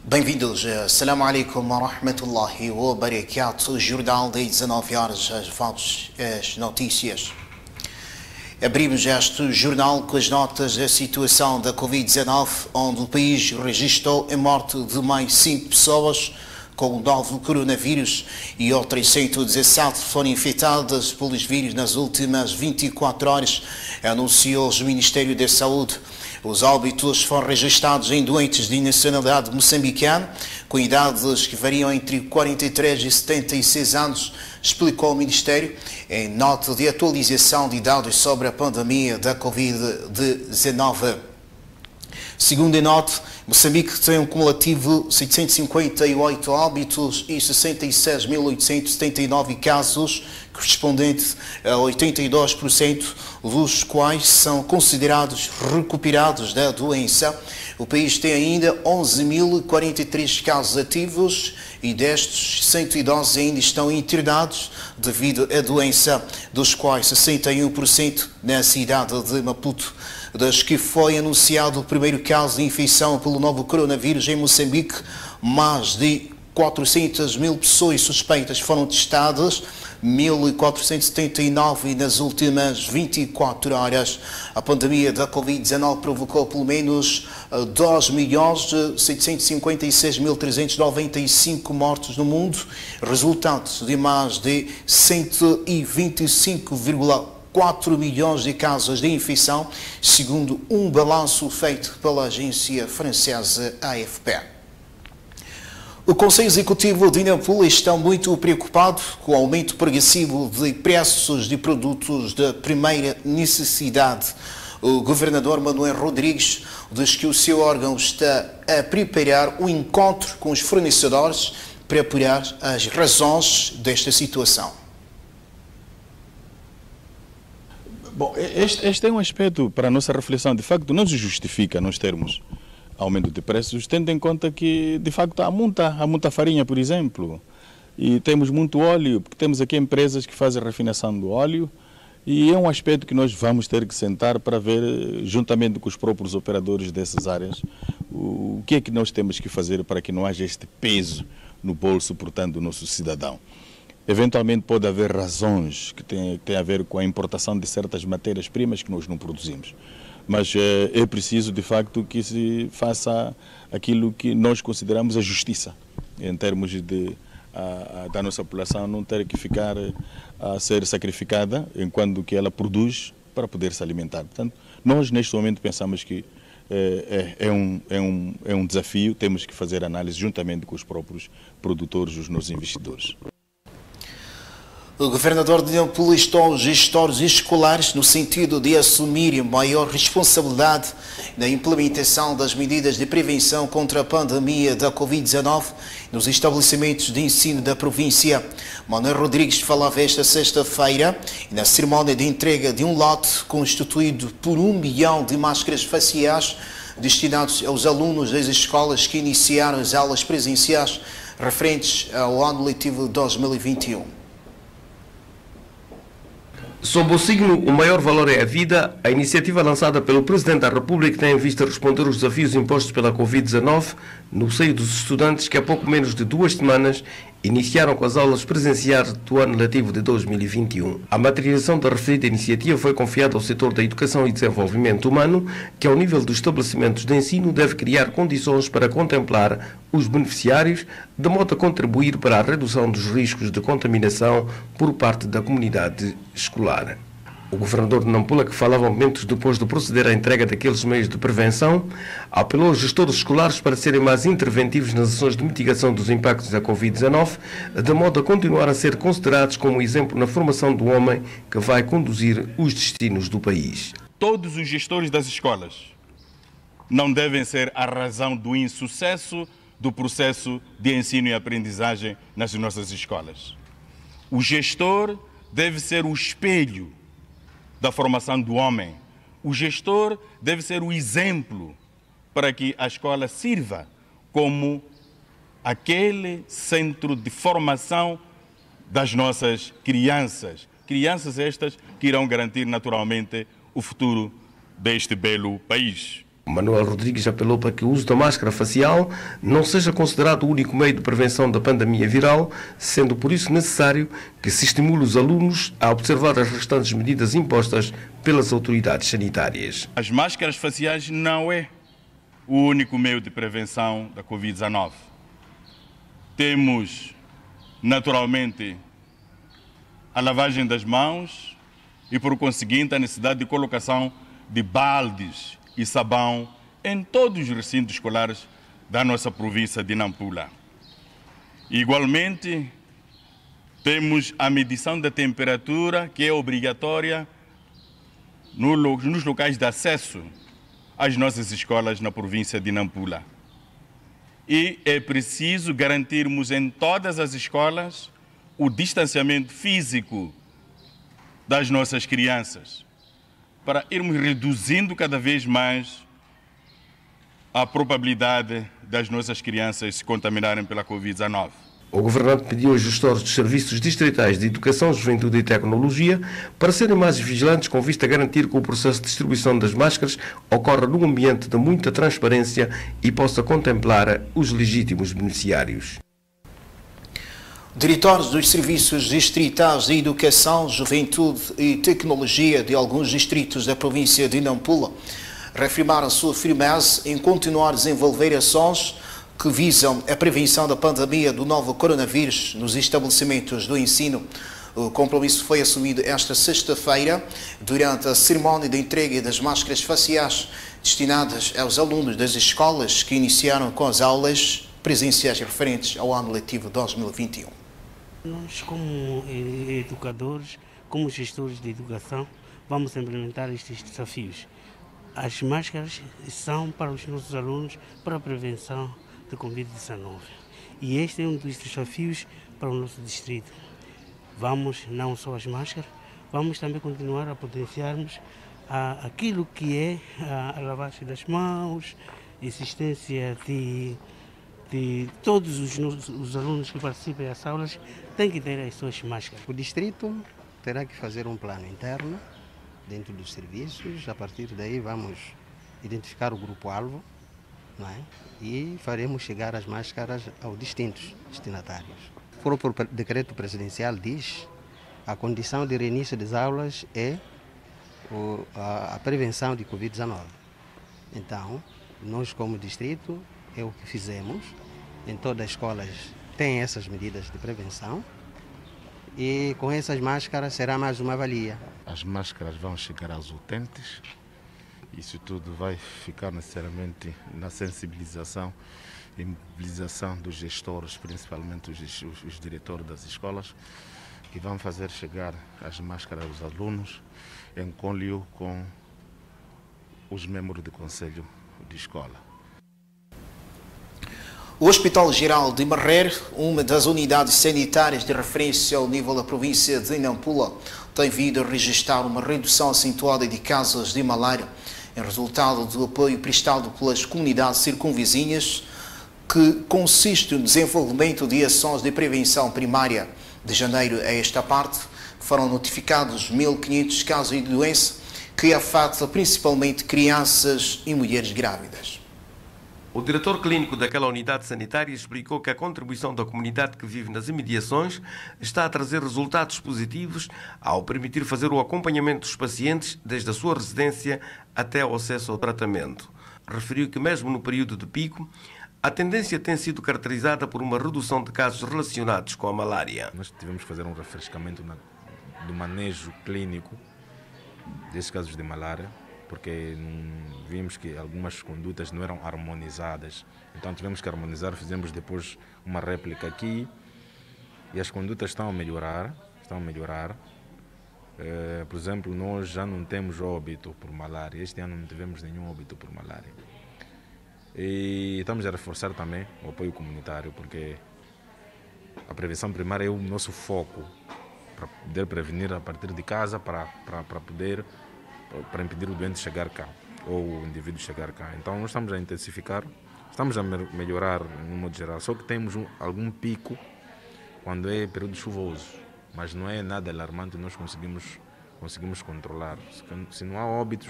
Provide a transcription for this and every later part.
Bem-vindos. Assalamu alaikum wa rahmatullahi wa barakatuh. Jornal de 19 horas, as notícias. Abrimos este jornal com as notas da situação da Covid-19, onde o país registrou a morte de mais 5 pessoas com o novo coronavírus e outras 117 foram infectadas pelos vírus nas últimas 24 horas, anunciou o Ministério da Saúde. Os óbitos foram registrados em doentes de nacionalidade moçambicana, com idades que variam entre 43 e 76 anos, explicou o Ministério em nota de atualização de dados sobre a pandemia da Covid-19. Segundo a nota, Moçambique tem um cumulativo de 758 óbitos e 66.879 casos, correspondente a 82% dos quais são considerados recuperados da doença. O país tem ainda 11.043 casos ativos e destes 112 ainda estão internados devido à doença, dos quais 61% na cidade de Maputo. Desde que foi anunciado o primeiro caso de infecção pelo novo coronavírus em Moçambique, mais de 400.000 pessoas suspeitas foram testadas, 1.479 nas últimas 24 horas. A pandemia da Covid-19 provocou pelo menos 2.756.395 mortos no mundo, resultante de mais de 125,4 milhões de casos de infecção, segundo um balanço feito pela agência francesa AFP. O Conselho Executivo de Nampula está muito preocupado com o aumento progressivo de preços de produtos de primeira necessidade. O governador Manuel Rodrigues diz que o seu órgão está a preparar um encontro com os fornecedores para apurar as razões desta situação. Bom, este é um aspecto para a nossa reflexão. De facto, não se justifica nós termos aumento de preços, tendo em conta que, de facto, há muita farinha, por exemplo, e temos muito óleo, porque temos aqui empresas que fazem a refinação do óleo, e é um aspecto que nós vamos ter que sentar para ver, juntamente com os próprios operadores dessas áreas, o que é que nós temos que fazer para que não haja este peso no bolso, portanto, do nosso cidadão. Eventualmente pode haver razões que têm a ver com a importação de certas matérias-primas que nós não produzimos. Mas é preciso, de facto, que se faça aquilo que nós consideramos a justiça, em termos da nossa população não ter que ficar a ser sacrificada enquanto que ela produz para poder se alimentar. Portanto, nós neste momento pensamos que é um desafio, temos que fazer análise juntamente com os próprios produtores, os nossos investidores. O governador de Nampula instou os gestores escolares no sentido de assumir maior responsabilidade na implementação das medidas de prevenção contra a pandemia da Covid-19 nos estabelecimentos de ensino da província. Manuel Rodrigues falava esta sexta-feira na cerimónia de entrega de um lote constituído por 1 milhão de máscaras faciais destinados aos alunos das escolas que iniciaram as aulas presenciais referentes ao ano letivo 2021. Sob o signo O Maior Valor é a Vida, a iniciativa lançada pelo Presidente da República tem em vista responder os desafios impostos pela Covid-19 no seio dos estudantes que há pouco menos de 2 semanas iniciaram com as aulas presenciais do ano letivo de 2021. A materialização da referida iniciativa foi confiada ao setor da Educação e Desenvolvimento Humano, que ao nível dos estabelecimentos de ensino deve criar condições para contemplar os beneficiários, de modo a contribuir para a redução dos riscos de contaminação por parte da comunidade escolar. O governador de Nampula, que falava momentos depois de proceder à entrega daqueles meios de prevenção, apelou aos gestores escolares para serem mais interventivos nas ações de mitigação dos impactos da Covid-19, de modo a continuar a ser considerados como exemplo na formação do homem que vai conduzir os destinos do país. Todos os gestores das escolas não devem ser a razão do insucesso do processo de ensino e aprendizagem nas nossas escolas. O gestor deve ser o espelho da formação do homem. O gestor deve ser o exemplo para que a escola sirva como aquele centro de formação das nossas crianças. Crianças estas que irão garantir naturalmente o futuro deste belo país. Manuel Rodrigues apelou para que o uso da máscara facial não seja considerado o único meio de prevenção da pandemia viral, sendo por isso necessário que se estimule os alunos a observar as restantes medidas impostas pelas autoridades sanitárias. As máscaras faciais não é o único meio de prevenção da Covid-19. Temos, naturalmente, a lavagem das mãos e, por conseguinte, a necessidade de colocação de baldes e sabão em todos os recintos escolares da nossa província de Nampula. Igualmente, temos a medição da temperatura, que é obrigatória nos locais de acesso às nossas escolas na província de Nampula. E é preciso garantirmos em todas as escolas o distanciamento físico das nossas crianças, para irmos reduzindo cada vez mais a probabilidade das nossas crianças se contaminarem pela Covid-19. O governante pediu aos gestores dos serviços distritais de Educação, Juventude e Tecnologia para serem mais vigilantes com vista a garantir que o processo de distribuição das máscaras ocorra num ambiente de muita transparência e possa contemplar os legítimos beneficiários. Diretores dos Serviços Distritais de Educação, Juventude e Tecnologia de alguns distritos da província de Nampula reafirmaram sua firmeza em continuar a desenvolver ações que visam a prevenção da pandemia do novo coronavírus nos estabelecimentos do ensino. O compromisso foi assumido esta sexta-feira durante a cerimónia de entrega das máscaras faciais destinadas aos alunos das escolas que iniciaram com as aulas presenciais referentes ao ano letivo 2021. Nós, como educadores, como gestores de educação, vamos implementar estes desafios. As máscaras são para os nossos alunos para a prevenção da Covid-19. E este é um dos desafios para o nosso distrito. Vamos, não só as máscaras, vamos também continuar a potenciarmos aquilo que é a lavagem das mãos, existência de todos os alunos que participem das aulas têm que ter as suas máscaras. O distrito terá que fazer um plano interno dentro dos serviços. A partir daí vamos identificar o grupo-alvo, não é? E faremos chegar as máscaras aos distintos destinatários. O próprio decreto presidencial diz a condição de reinício das aulas é a prevenção de Covid-19. Então, nós como distrito é o que fizemos. Em todas as escolas tem essas medidas de prevenção e com essas máscaras será mais uma valia. As máscaras vão chegar aos utentes. Isso tudo vai ficar necessariamente na sensibilização e mobilização dos gestores, principalmente os diretores das escolas, que vão fazer chegar as máscaras aos alunos em conluio com os membros do Conselho de Escola. O Hospital Geral de Marrer, uma das unidades sanitárias de referência ao nível da província de Nampula, tem vindo a registrar uma redução acentuada de casos de malária, em resultado do apoio prestado pelas comunidades circunvizinhas, que consiste no desenvolvimento de ações de prevenção primária. De janeiro a esta parte, foram notificados 1.500 casos de doença que afeta principalmente crianças e mulheres grávidas. O diretor clínico daquela unidade sanitária explicou que a contribuição da comunidade que vive nas imediações está a trazer resultados positivos ao permitir fazer o acompanhamento dos pacientes desde a sua residência até ao acesso ao tratamento. Referiu que mesmo no período de pico, a tendência tem sido caracterizada por uma redução de casos relacionados com a malária. Nós tivemos que fazer um refrescamento do manejo clínico desses casos de malária, porque vimos que algumas condutas não eram harmonizadas. Então tivemos que harmonizar, fizemos depois uma réplica aqui e as condutas estão a melhorar. Por exemplo, nós já não temos óbito por malária. Este ano não tivemos nenhum óbito por malária. E estamos a reforçar também o apoio comunitário, porque a prevenção primária é o nosso foco, para poder prevenir a partir de casa, para impedir o doente chegar cá, ou o indivíduo chegar cá. Então nós estamos a intensificar, estamos a melhorar no modo geral, só que temos algum pico quando é período chuvoso, mas não é nada alarmante, nós conseguimos controlar. Se não há óbitos,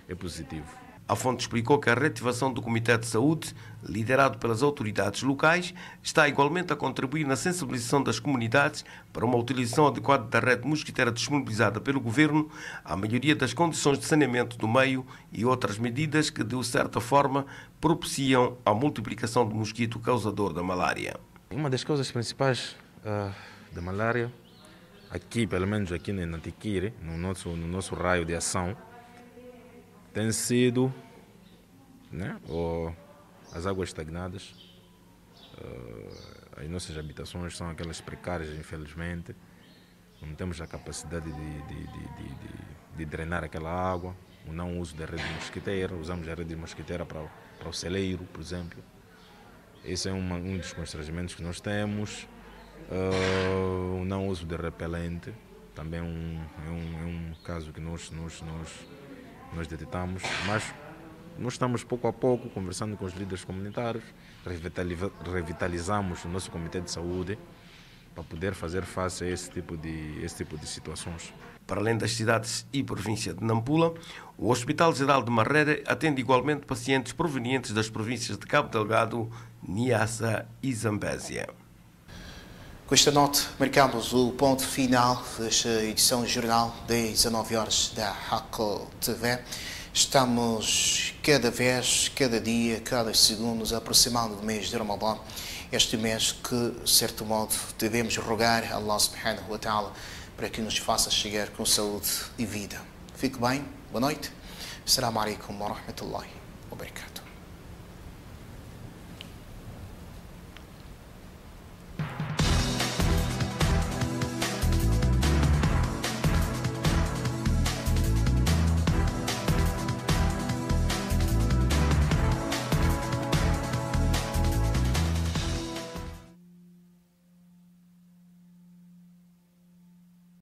é positivo. A fonte explicou que a reativação do Comitê de Saúde, liderado pelas autoridades locais, está igualmente a contribuir na sensibilização das comunidades para uma utilização adequada da rede mosquiteira disponibilizada pelo Governo, a melhoria das condições de saneamento do meio e outras medidas que, de certa forma, propiciam a multiplicação do mosquito causador da malária. Uma das causas principais da malária, aqui, pelo menos aqui na Tiquire, no nosso raio de ação, tem sido, né, as águas estagnadas. As nossas habitações são aquelas precárias, infelizmente. Não temos a capacidade de drenar aquela água. O não uso da rede mosquiteira. Usamos a rede mosquiteira para o celeiro, por exemplo. Esse é um dos constrangimentos que nós temos. O não uso de repelente também é um caso que nós detectamos, mas nós estamos pouco a pouco conversando com os líderes comunitários, revitalizamos o nosso Comitê de Saúde para poder fazer face a esse tipo de situações. Para além das cidades e província de Nampula, o Hospital Geral de Marrere atende igualmente pacientes provenientes das províncias de Cabo Delgado, Niassa e Zambésia. Com esta nota, marcamos o ponto final desta edição do jornal das 19 horas da Haco TV. Estamos cada vez, cada dia, cada segundo nos aproximando do mês de Ramadã. Este mês que, de certo modo, devemos rogar a Allah subhanahu wa ta'ala para que nos faça chegar com saúde e vida. Fique bem, boa noite. Assalamu alaikum wa rahmatullahi wa barakatuh.